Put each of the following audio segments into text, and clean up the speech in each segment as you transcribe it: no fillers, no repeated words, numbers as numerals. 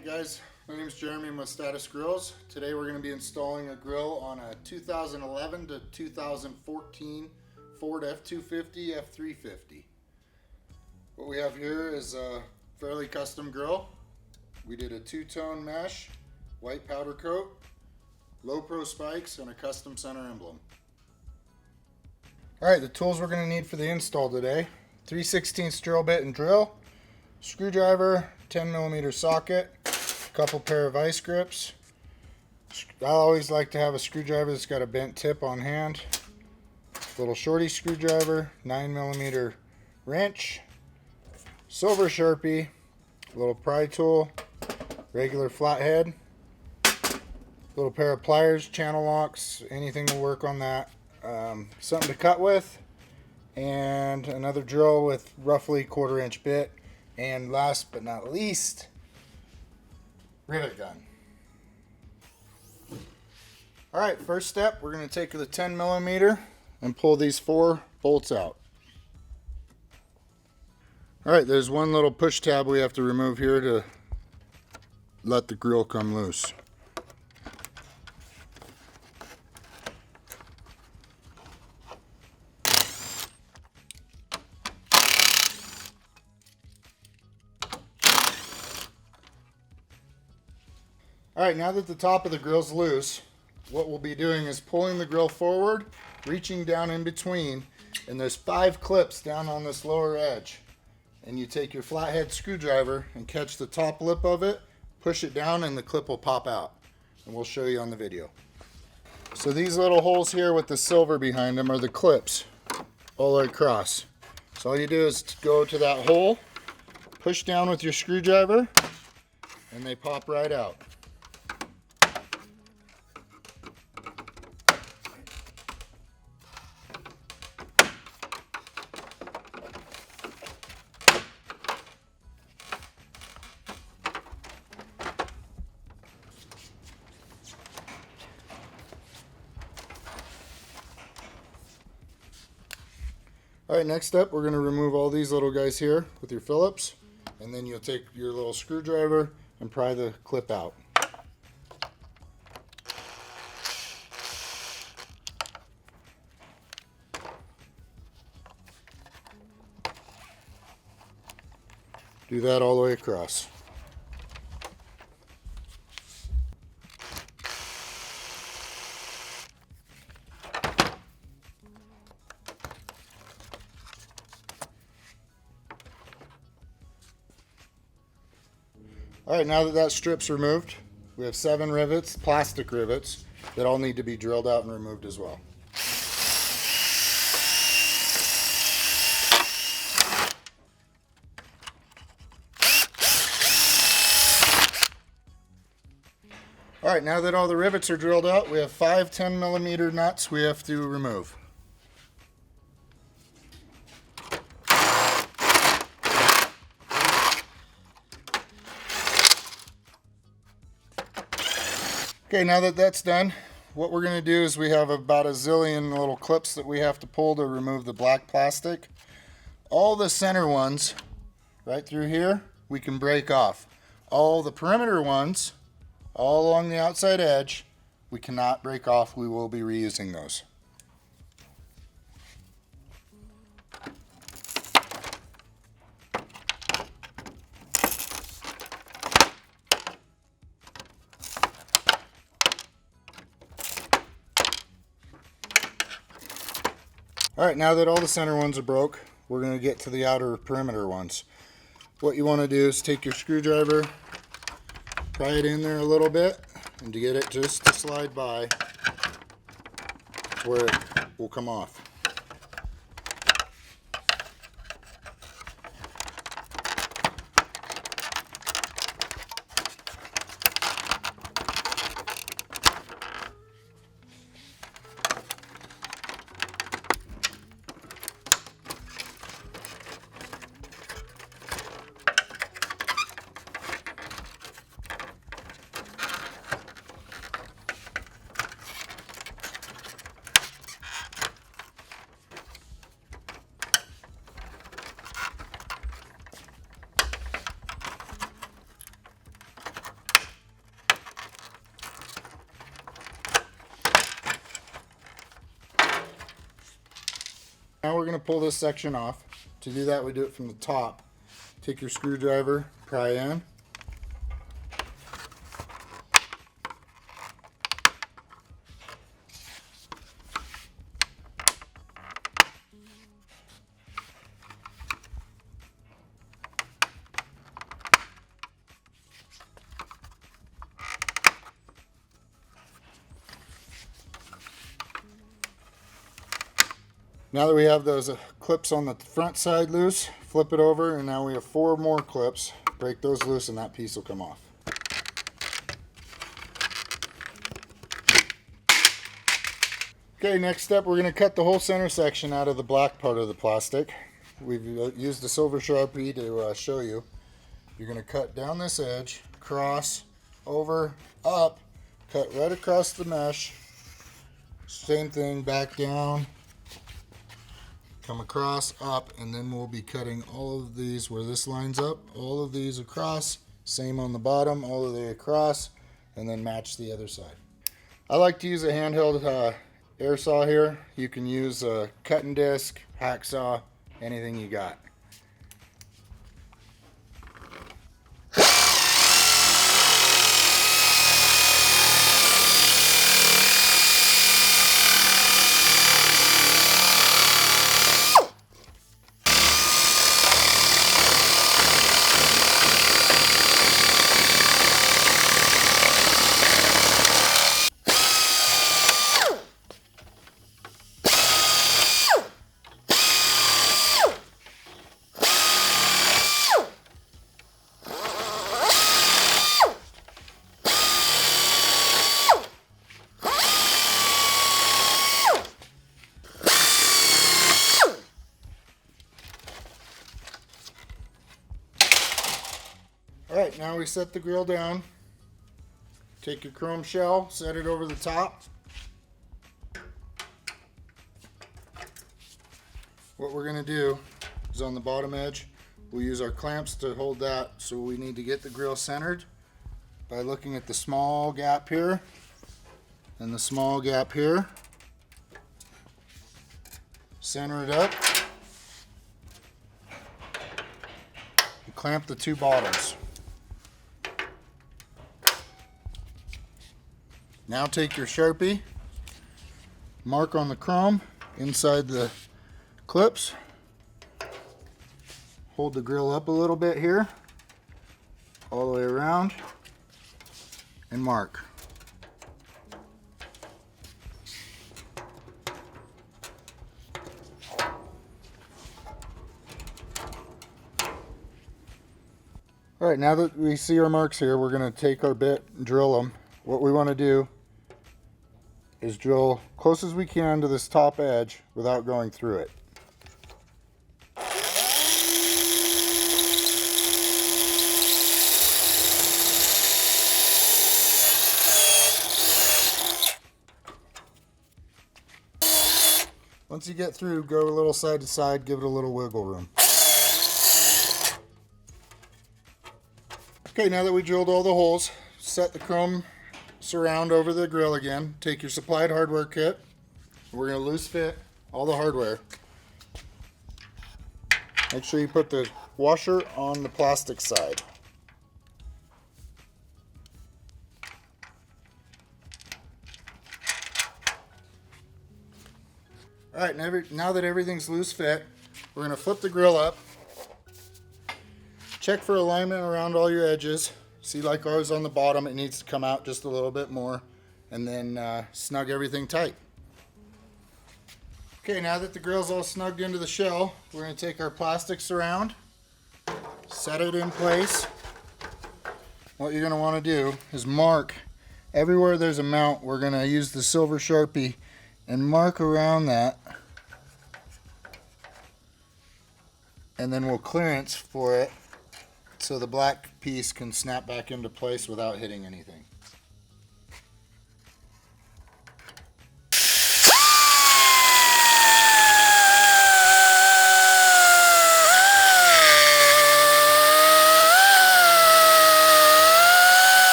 Alright guys, my name is Jeremy. I'm with Status Grilles. Today we're going to be installing a grill on a 2011 to 2014 Ford F250, F350. What we have here is a fairly custom grill. We did a two-tone mesh, white powder coat, low pro spikes, and a custom center emblem. Alright, the tools we're going to need for the install today: 3/16 drill bit and drill, screwdriver, 10mm socket, a couple pair of vice grips. I always like to have a screwdriver that's got a bent tip on hand, little shorty screwdriver, 9mm wrench, silver Sharpie, little pry tool, regular flathead, little pair of pliers, channel locks, anything will work on that, something to cut with, and another drill with roughly 1/4 inch bit, and last but not least, rivet gun. Alright, first step, we're going to take the 10mm and pull these 4 bolts out. Alright, there's one little push tab we have to remove here to let the grill come loose. Alright, now that the top of the grill's loose, what we'll be doing is pulling the grill forward, reaching down in between, and there's 5 clips down on this lower edge. And you take your flathead screwdriver and catch the top lip of it, push it down, and the clip will pop out. And we'll show you on the video. So these little holes here with the silver behind them are the clips all the way across. So all you do is go to that hole, push down with your screwdriver, and they pop right out. Alright, next up we're going to remove all these little guys here with your Phillips, and then you'll take your little screwdriver and pry the clip out. Do that all the way across. Alright, now that that strip's removed, we have 7 rivets, plastic rivets, that all need to be drilled out and removed as well. Alright, now that all the rivets are drilled out, we have 5 10mm nuts we have to remove. Okay, now that that's done, what we're going to do is we have about a zillion little clips that we have to pull to remove the black plastic. All the center ones, right through here, we can break off. All the perimeter ones, all along the outside edge, we cannot break off. We will be reusing those. Alright, now that all the center ones are broke, we're going to get to the outer perimeter ones. What you want to do is take your screwdriver, pry it in there a little bit, and to get it just to slide by where it will come off. going to pull this section off. To do that, we do it from the top. Take your screwdriver, pry in. Now that we have those clips on the front side loose, flip it over, and now we have 4 more clips. Break those loose and that piece will come off. Okay, next step, we're going to cut the whole center section out of the black part of the plastic. We've used a silver Sharpie to show you. You're going to cut down this edge, cross, over, up, cut right across the mesh. Same thing, back down. Come across, up, and then we'll be cutting all of these where this lines up, all of these across, same on the bottom, all of the across, and then match the other side. I like to use a handheld air saw here. You can use a cutting disc, hacksaw, anything you got. Alright, now we set the grill down. Take your chrome shell, set it over the top. What we're going to do is on the bottom edge, we'll use our clamps to hold that, so we need to get the grill centered by looking at the small gap here and the small gap here. Center it up. And clamp the 2 bottoms. Now take your Sharpie, mark on the chrome inside the clips, hold the grill up a little bit here, all the way around, and mark. Alright, now that we see our marks here, we're going to take our bit and drill them. What we want to do is drill close as we can to this top edge without going through it. Once you get through, go a little side to side, give it a little wiggle room. Okay, now that we drilled all the holes, set the chrome surround over the grill again. Take your supplied hardware kit. We're going to loose fit all the hardware. Make sure you put the washer on the plastic side. Alright, now that everything's loose fit, we're going to flip the grill up. Check for alignment around all your edges. See, like ours on the bottom, it needs to come out just a little bit more, and then snug everything tight. Okay, now that the grill's all snugged into the shell, we're going to take our plastic surround, set it in place. What you're going to want to do is mark everywhere there's a mount. We're going to use the silver Sharpie and mark around that, and then we'll clearance for it so the black piece can snap back into place without hitting anything.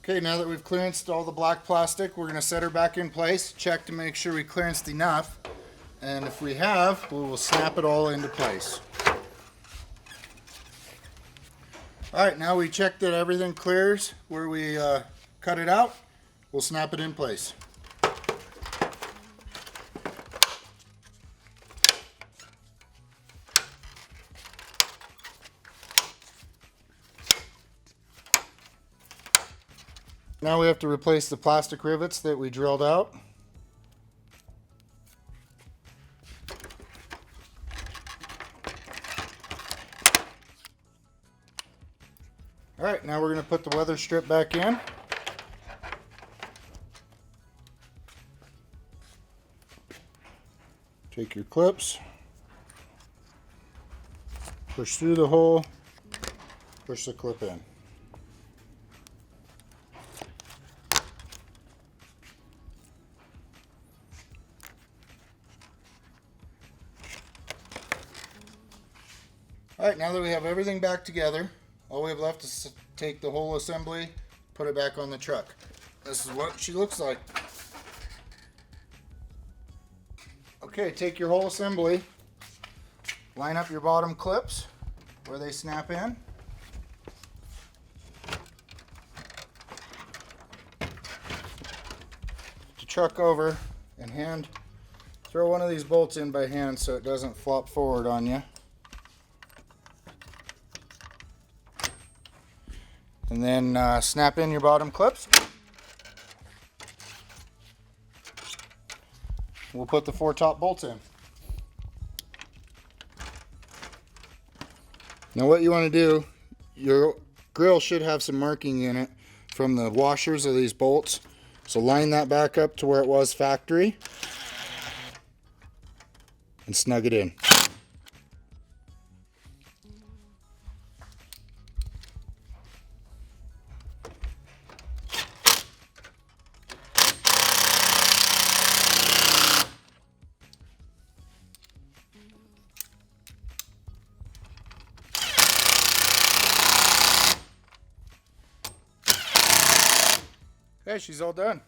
Okay, now that we've clearanced all the black plastic, we're going to set her back in place, check to make sure we clearanced enough, and if we have, we will snap it all into place. Alright, now we check that everything clears where we cut it out, we'll snap it in place. Now we have to replace the plastic rivets that we drilled out. Alright, now we're going to put the weather strip back in. Take your clips, push through the hole, push the clip in. Alright, now that we have everything back together, all we have left is to take the whole assembly, put it back on the truck. This is what she looks like. Okay, take your whole assembly, line up your bottom clips where they snap in. The truck over and throw one of these bolts in by hand so it doesn't flop forward on you. And then snap in your bottom clips. We'll put the 4 top bolts in. Now what you want to do, your grill should have some marking in it from the washers of these bolts. So line that back up to where it was factory and snug it in. Okay, she's all done.